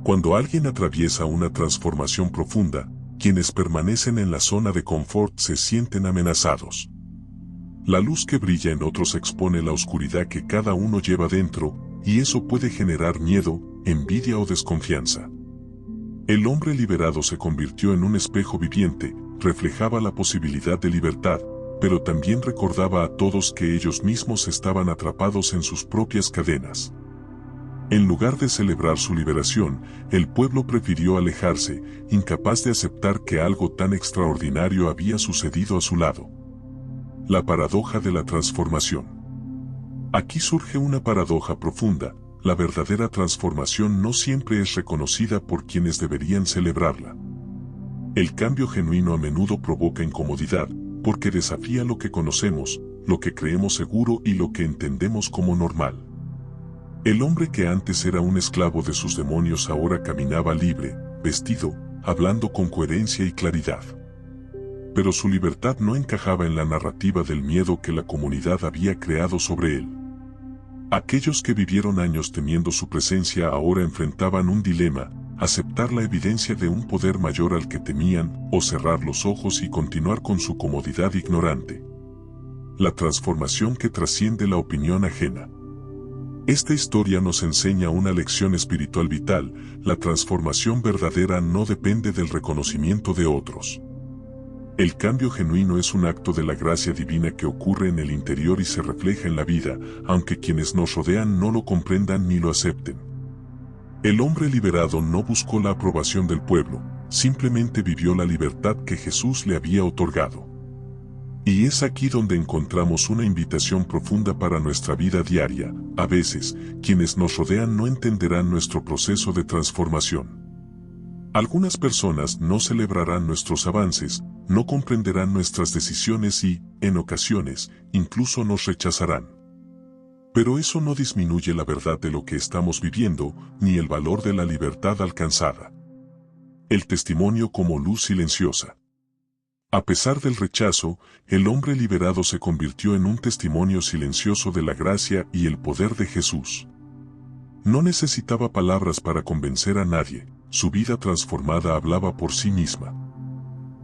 Cuando alguien atraviesa una transformación profunda, quienes permanecen en la zona de confort se sienten amenazados. La luz que brilla en otros expone la oscuridad que cada uno lleva dentro, y eso puede generar miedo, envidia o desconfianza. El hombre liberado se convirtió en un espejo viviente, reflejaba la posibilidad de libertad, pero también recordaba a todos que ellos mismos estaban atrapados en sus propias cadenas. En lugar de celebrar su liberación, el pueblo prefirió alejarse, incapaz de aceptar que algo tan extraordinario había sucedido a su lado. La paradoja de la transformación. Aquí surge una paradoja profunda, la verdadera transformación no siempre es reconocida por quienes deberían celebrarla. El cambio genuino a menudo provoca incomodidad, porque desafía lo que conocemos, lo que creemos seguro y lo que entendemos como normal. El hombre que antes era un esclavo de sus demonios ahora caminaba libre, vestido, hablando con coherencia y claridad. Pero su libertad no encajaba en la narrativa del miedo que la comunidad había creado sobre él. Aquellos que vivieron años temiendo su presencia ahora enfrentaban un dilema, aceptar la evidencia de un poder mayor al que temían, o cerrar los ojos y continuar con su comodidad ignorante. La transformación que trasciende la opinión ajena. Esta historia nos enseña una lección espiritual vital, la transformación verdadera no depende del reconocimiento de otros. El cambio genuino es un acto de la gracia divina que ocurre en el interior y se refleja en la vida, aunque quienes nos rodean no lo comprendan ni lo acepten. El hombre liberado no buscó la aprobación del pueblo, simplemente vivió la libertad que Jesús le había otorgado. Y es aquí donde encontramos una invitación profunda para nuestra vida diaria. A veces, quienes nos rodean no entenderán nuestro proceso de transformación. Algunas personas no celebrarán nuestros avances, no comprenderán nuestras decisiones y, en ocasiones, incluso nos rechazarán. Pero eso no disminuye la verdad de lo que estamos viviendo, ni el valor de la libertad alcanzada. El testimonio como luz silenciosa. A pesar del rechazo, el hombre liberado se convirtió en un testimonio silencioso de la gracia y el poder de Jesús. No necesitaba palabras para convencer a nadie, su vida transformada hablaba por sí misma.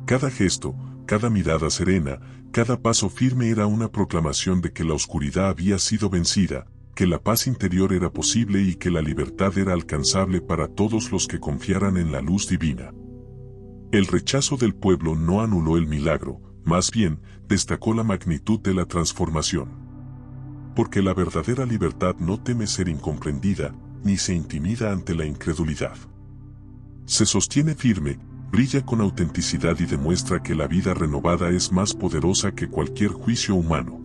Cada gesto, cada mirada serena, cada paso firme era una proclamación de que la oscuridad había sido vencida, que la paz interior era posible y que la libertad era alcanzable para todos los que confiaran en la luz divina. El rechazo del pueblo no anuló el milagro, más bien, destacó la magnitud de la transformación. Porque la verdadera libertad no teme ser incomprendida, ni se intimida ante la incredulidad. Se sostiene firme, brilla con autenticidad y demuestra que la vida renovada es más poderosa que cualquier juicio humano.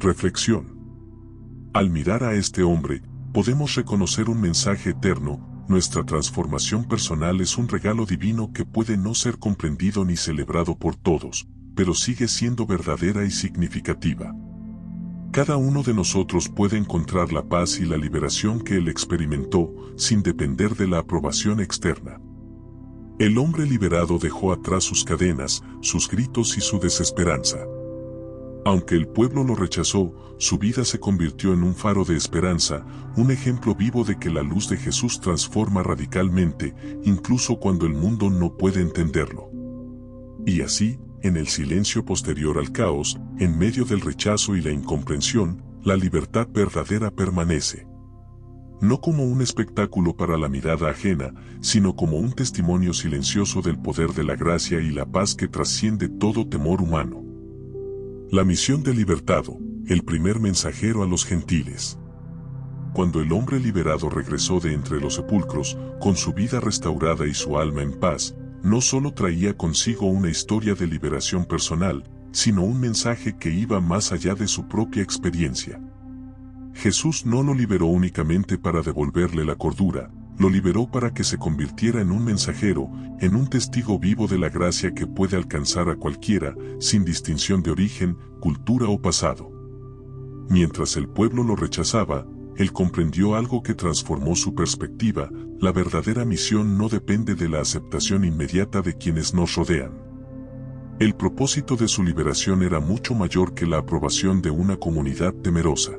Reflexión. Al mirar a este hombre, podemos reconocer un mensaje eterno. Nuestra transformación personal es un regalo divino que puede no ser comprendido ni celebrado por todos, pero sigue siendo verdadera y significativa. Cada uno de nosotros puede encontrar la paz y la liberación que él experimentó, sin depender de la aprobación externa. El hombre liberado dejó atrás sus cadenas, sus gritos y su desesperanza. Aunque el pueblo lo rechazó, su vida se convirtió en un faro de esperanza, un ejemplo vivo de que la luz de Jesús transforma radicalmente, incluso cuando el mundo no puede entenderlo. Y así, en el silencio posterior al caos, en medio del rechazo y la incomprensión, la libertad verdadera permanece. No como un espectáculo para la mirada ajena, sino como un testimonio silencioso del poder de la gracia y la paz que trasciende todo temor humano. La misión del libertado, el primer mensajero a los gentiles. Cuando el hombre liberado regresó de entre los sepulcros, con su vida restaurada y su alma en paz, no solo traía consigo una historia de liberación personal, sino un mensaje que iba más allá de su propia experiencia. Jesús no lo liberó únicamente para devolverle la cordura, lo liberó para que se convirtiera en un mensajero, en un testigo vivo de la gracia que puede alcanzar a cualquiera, sin distinción de origen, cultura o pasado. Mientras el pueblo lo rechazaba, él comprendió algo que transformó su perspectiva: la verdadera misión no depende de la aceptación inmediata de quienes nos rodean. El propósito de su liberación era mucho mayor que la aprobación de una comunidad temerosa.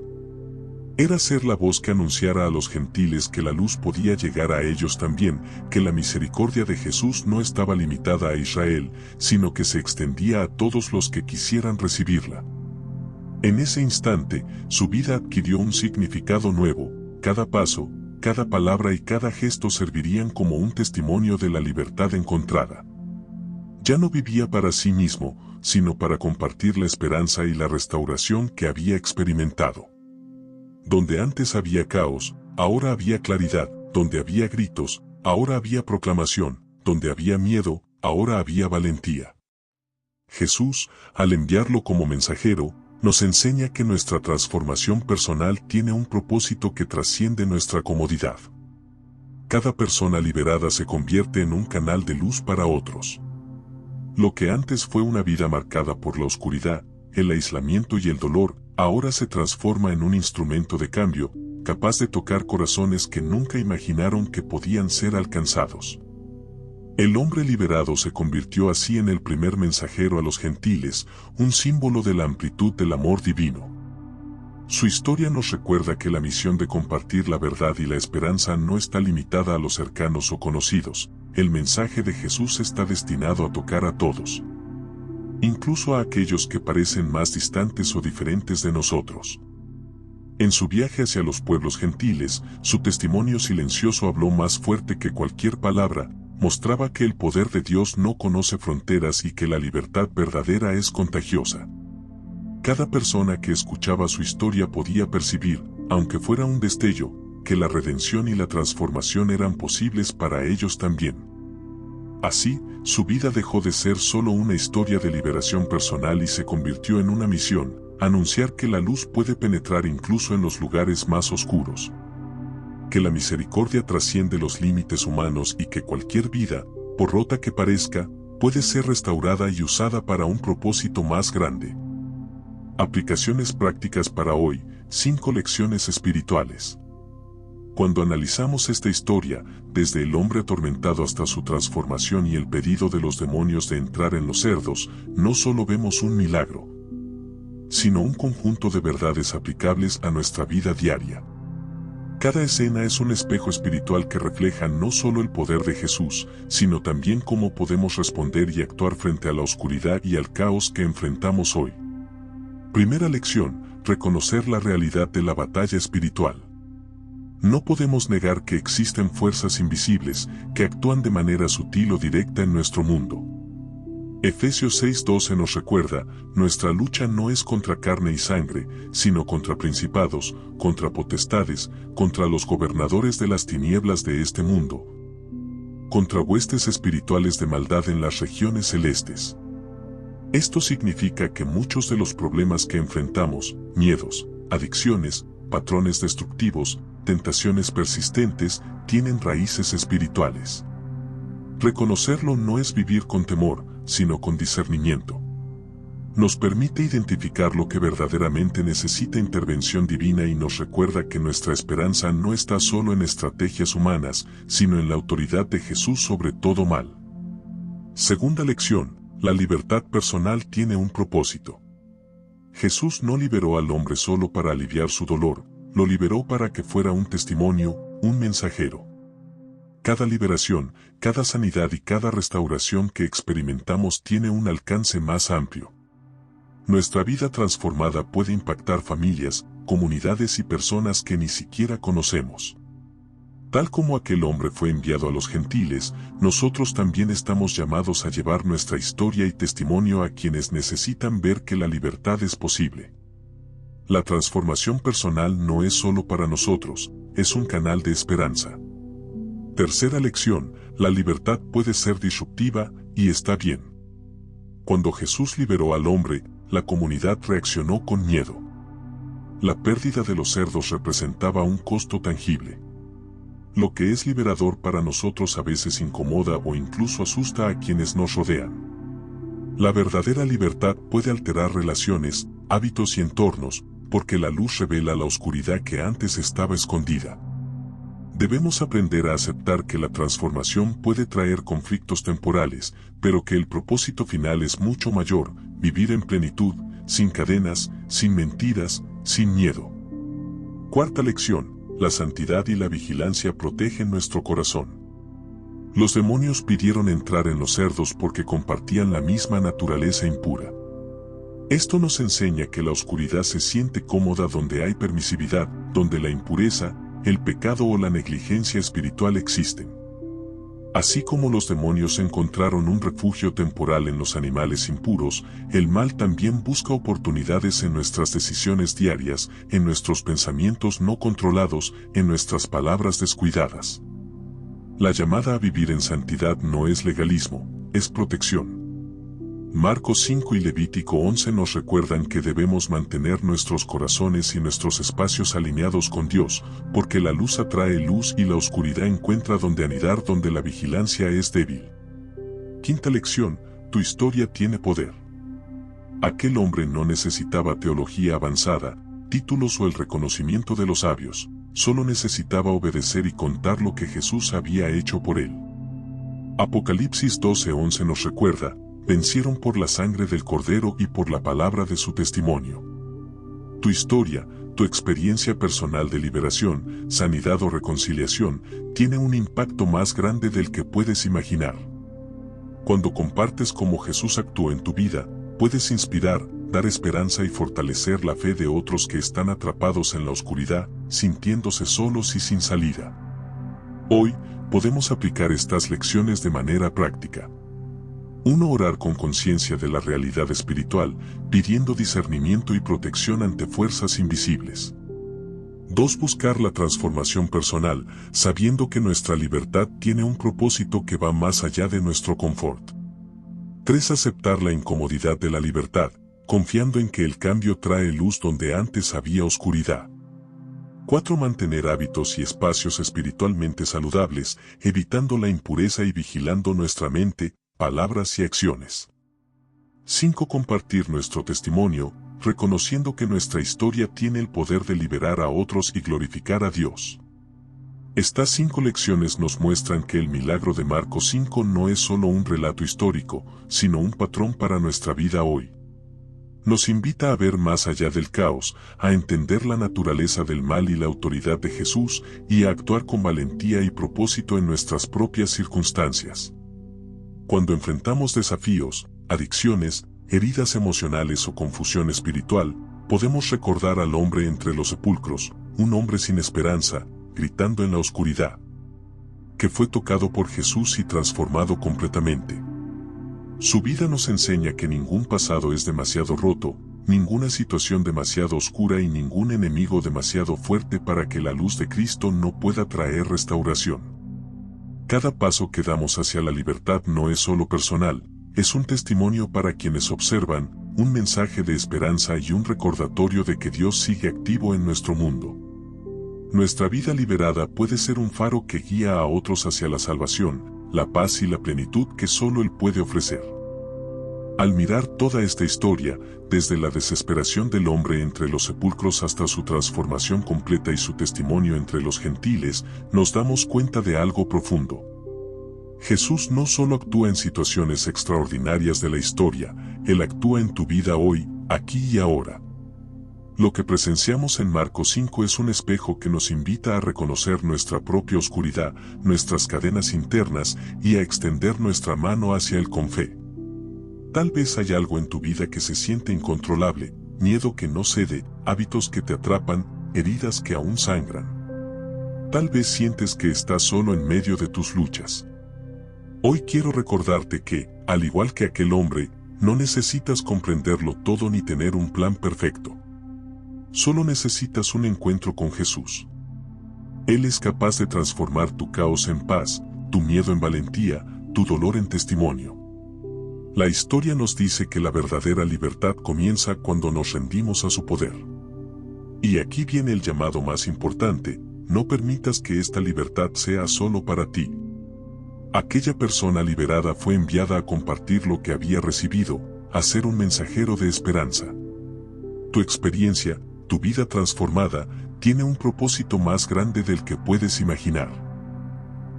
Era ser la voz que anunciara a los gentiles que la luz podía llegar a ellos también, que la misericordia de Jesús no estaba limitada a Israel, sino que se extendía a todos los que quisieran recibirla. En ese instante, su vida adquirió un significado nuevo. Cada paso, cada palabra y cada gesto servirían como un testimonio de la libertad encontrada. Ya no vivía para sí mismo, sino para compartir la esperanza y la restauración que había experimentado. Donde antes había caos, ahora había claridad; donde había gritos, ahora había proclamación; donde había miedo, ahora había valentía. Jesús, al enviarlo como mensajero, nos enseña que nuestra transformación personal tiene un propósito que trasciende nuestra comodidad. Cada persona liberada se convierte en un canal de luz para otros. Lo que antes fue una vida marcada por la oscuridad, el aislamiento y el dolor, ahora se transforma en un instrumento de cambio, capaz de tocar corazones que nunca imaginaron que podían ser alcanzados. El hombre liberado se convirtió así en el primer mensajero a los gentiles, un símbolo de la amplitud del amor divino. Su historia nos recuerda que la misión de compartir la verdad y la esperanza no está limitada a los cercanos o conocidos. El mensaje de Jesús está destinado a tocar a todos, incluso a aquellos que parecen más distantes o diferentes de nosotros. En su viaje hacia los pueblos gentiles, su testimonio silencioso habló más fuerte que cualquier palabra, mostraba que el poder de Dios no conoce fronteras y que la libertad verdadera es contagiosa. Cada persona que escuchaba su historia podía percibir, aunque fuera un destello, que la redención y la transformación eran posibles para ellos también. Así, su vida dejó de ser solo una historia de liberación personal y se convirtió en una misión: anunciar que la luz puede penetrar incluso en los lugares más oscuros, que la misericordia trasciende los límites humanos y que cualquier vida, por rota que parezca, puede ser restaurada y usada para un propósito más grande. Aplicaciones prácticas para hoy: 5 lecciones espirituales. Cuando analizamos esta historia, desde el hombre atormentado hasta su transformación y el pedido de los demonios de entrar en los cerdos, no solo vemos un milagro, sino un conjunto de verdades aplicables a nuestra vida diaria. Cada escena es un espejo espiritual que refleja no solo el poder de Jesús, sino también cómo podemos responder y actuar frente a la oscuridad y al caos que enfrentamos hoy. Primera lección: reconocer la realidad de la batalla espiritual. No podemos negar que existen fuerzas invisibles que actúan de manera sutil o directa en nuestro mundo. Efesios 6:12 nos recuerda: nuestra lucha no es contra carne y sangre, sino contra principados, contra potestades, contra los gobernadores de las tinieblas de este mundo, contra huestes espirituales de maldad en las regiones celestes. Esto significa que muchos de los problemas que enfrentamos, miedos, adicciones, patrones destructivos, tentaciones persistentes, tienen raíces espirituales. Reconocerlo no es vivir con temor, sino con discernimiento. Nos permite identificar lo que verdaderamente necesita intervención divina y nos recuerda que nuestra esperanza no está solo en estrategias humanas, sino en la autoridad de Jesús sobre todo mal. Segunda lección, la libertad personal tiene un propósito. Jesús no liberó al hombre solo para aliviar su dolor, lo liberó para que fuera un testimonio, un mensajero. Cada liberación, cada sanidad y cada restauración que experimentamos tiene un alcance más amplio. Nuestra vida transformada puede impactar familias, comunidades y personas que ni siquiera conocemos. Tal como aquel hombre fue enviado a los gentiles, nosotros también estamos llamados a llevar nuestra historia y testimonio a quienes necesitan ver que la libertad es posible. La transformación personal no es solo para nosotros, es un canal de esperanza. Tercera lección, la libertad puede ser disruptiva, y está bien. Cuando Jesús liberó al hombre, la comunidad reaccionó con miedo. La pérdida de los cerdos representaba un costo tangible. Lo que es liberador para nosotros a veces incomoda o incluso asusta a quienes nos rodean. La verdadera libertad puede alterar relaciones, hábitos y entornos, porque la luz revela la oscuridad que antes estaba escondida. Debemos aprender a aceptar que la transformación puede traer conflictos temporales, pero que el propósito final es mucho mayor, vivir en plenitud, sin cadenas, sin mentiras, sin miedo. Cuarta lección, la santidad y la vigilancia protegen nuestro corazón. Los demonios pidieron entrar en los cerdos porque compartían la misma naturaleza impura. Esto nos enseña que la oscuridad se siente cómoda donde hay permisividad, donde la impureza, el pecado o la negligencia espiritual existen. Así como los demonios encontraron un refugio temporal en los animales impuros, el mal también busca oportunidades en nuestras decisiones diarias, en nuestros pensamientos no controlados, en nuestras palabras descuidadas. La llamada a vivir en santidad no es legalismo, es protección. Marcos 5 y Levítico 11 nos recuerdan que debemos mantener nuestros corazones y nuestros espacios alineados con Dios, porque la luz atrae luz y la oscuridad encuentra donde anidar donde la vigilancia es débil. Quinta lección, tu historia tiene poder. Aquel hombre no necesitaba teología avanzada, títulos o el reconocimiento de los sabios, solo necesitaba obedecer y contar lo que Jesús había hecho por él. Apocalipsis 12:11 nos recuerda, vencieron por la sangre del Cordero y por la palabra de su testimonio. Tu historia, tu experiencia personal de liberación, sanidad o reconciliación, tiene un impacto más grande del que puedes imaginar. Cuando compartes cómo Jesús actuó en tu vida, puedes inspirar, dar esperanza y fortalecer la fe de otros que están atrapados en la oscuridad, sintiéndose solos y sin salida. Hoy, podemos aplicar estas lecciones de manera práctica. 1. Orar con conciencia de la realidad espiritual, pidiendo discernimiento y protección ante fuerzas invisibles. 2. Buscar la transformación personal, sabiendo que nuestra libertad tiene un propósito que va más allá de nuestro confort. 3. Aceptar la incomodidad de la libertad, confiando en que el cambio trae luz donde antes había oscuridad. 4. Mantener hábitos y espacios espiritualmente saludables, evitando la impureza y vigilando nuestra mente, palabras y acciones. 5. Compartir nuestro testimonio, reconociendo que nuestra historia tiene el poder de liberar a otros y glorificar a Dios. Estas 5 lecciones nos muestran que el milagro de Marcos 5 no es solo un relato histórico, sino un patrón para nuestra vida hoy. Nos invita a ver más allá del caos, a entender la naturaleza del mal y la autoridad de Jesús, y a actuar con valentía y propósito en nuestras propias circunstancias. Cuando enfrentamos desafíos, adicciones, heridas emocionales o confusión espiritual, podemos recordar al hombre entre los sepulcros, un hombre sin esperanza, gritando en la oscuridad, que fue tocado por Jesús y transformado completamente. Su vida nos enseña que ningún pasado es demasiado roto, ninguna situación demasiado oscura y ningún enemigo demasiado fuerte para que la luz de Cristo no pueda traer restauración. Cada paso que damos hacia la libertad no es solo personal, es un testimonio para quienes observan, un mensaje de esperanza y un recordatorio de que Dios sigue activo en nuestro mundo. Nuestra vida liberada puede ser un faro que guía a otros hacia la salvación, la paz y la plenitud que solo Él puede ofrecer. Al mirar toda esta historia, desde la desesperación del hombre entre los sepulcros hasta su transformación completa y su testimonio entre los gentiles, nos damos cuenta de algo profundo. Jesús no solo actúa en situaciones extraordinarias de la historia, Él actúa en tu vida hoy, aquí y ahora. Lo que presenciamos en Marcos 5 es un espejo que nos invita a reconocer nuestra propia oscuridad, nuestras cadenas internas y a extender nuestra mano hacia Él con fe. Tal vez hay algo en tu vida que se siente incontrolable, miedo que no cede, hábitos que te atrapan, heridas que aún sangran. Tal vez sientes que estás solo en medio de tus luchas. Hoy quiero recordarte que, al igual que aquel hombre, no necesitas comprenderlo todo ni tener un plan perfecto. Solo necesitas un encuentro con Jesús. Él es capaz de transformar tu caos en paz, tu miedo en valentía, tu dolor en testimonio. La historia nos dice que la verdadera libertad comienza cuando nos rendimos a su poder. Y aquí viene el llamado más importante: no permitas que esta libertad sea solo para ti. Aquella persona liberada fue enviada a compartir lo que había recibido, a ser un mensajero de esperanza. Tu experiencia, tu vida transformada, tiene un propósito más grande del que puedes imaginar.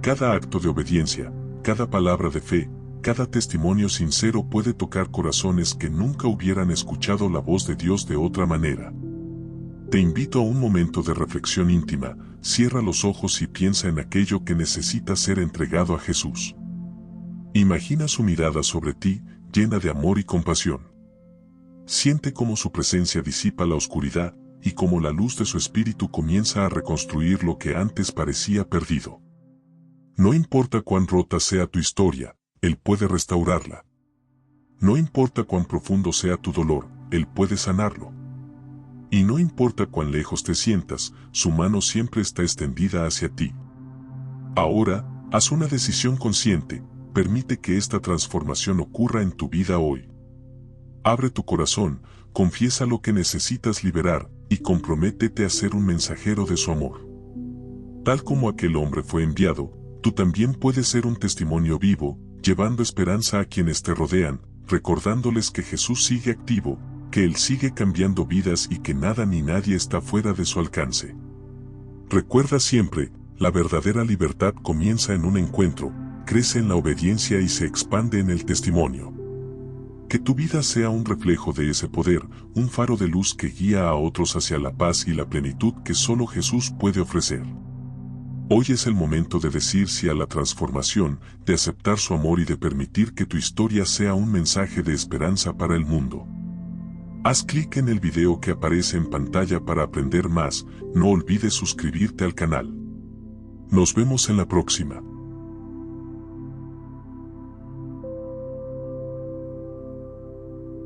Cada acto de obediencia, cada palabra de fe, cada testimonio sincero puede tocar corazones que nunca hubieran escuchado la voz de Dios de otra manera. Te invito a un momento de reflexión íntima. Cierra los ojos y piensa en aquello que necesita ser entregado a Jesús. Imagina su mirada sobre ti, llena de amor y compasión. Siente cómo su presencia disipa la oscuridad y cómo la luz de su espíritu comienza a reconstruir lo que antes parecía perdido. No importa cuán rota sea tu historia, Él puede restaurarla. No importa cuán profundo sea tu dolor, Él puede sanarlo. Y no importa cuán lejos te sientas, su mano siempre está extendida hacia ti. Ahora, haz una decisión consciente, permite que esta transformación ocurra en tu vida hoy. Abre tu corazón, confiesa lo que necesitas liberar, y comprométete a ser un mensajero de su amor. Tal como aquel hombre fue enviado, tú también puedes ser un testimonio vivo, llevando esperanza a quienes te rodean, recordándoles que Jesús sigue activo, que Él sigue cambiando vidas y que nada ni nadie está fuera de su alcance. Recuerda siempre, la verdadera libertad comienza en un encuentro, crece en la obediencia y se expande en el testimonio. Que tu vida sea un reflejo de ese poder, un faro de luz que guía a otros hacia la paz y la plenitud que solo Jesús puede ofrecer. Hoy es el momento de decir sí a la transformación, de aceptar su amor y de permitir que tu historia sea un mensaje de esperanza para el mundo. Haz clic en el video que aparece en pantalla para aprender más. No olvides suscribirte al canal. Nos vemos en la próxima.